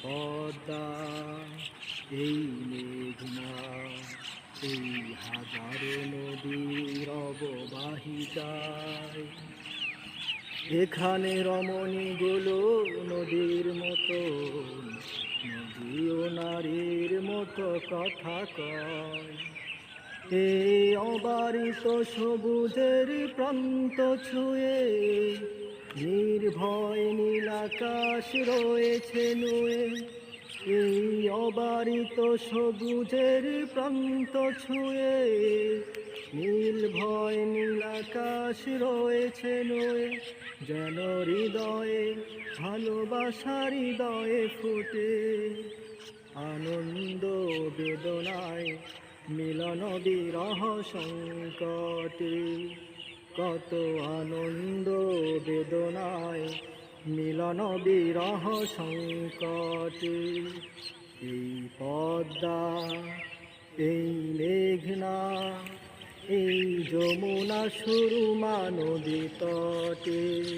পদ্মা, এই মেঘনা, এই হাজারো নদীর অববাহিকায়। এখানে রমণীগুলো নদীর মতো, নদীও নারীর মতো কথা কয়। এই অবারিত সবুজের প্রান্ত ছুঁয়ে নির্ভয় নীলাকাশ রয়েছে নুয়ে। এই অবারিত সবুজের প্রান্ত ছুঁয়ে নির্ভয় নীলাকাশ রয়েছে নুয়ে। যেন হৃদয়ে ভালোবাসার হৃদয়ে ফুটে আনন্দ বেদনায় মিলন বিরহ সংকটে। কত আনন্দ বেদনায় মিলন বিরহ সংকটে। এই পদ্মা, এই মেঘনা, এই যমুনা সুরমা নদী তটে।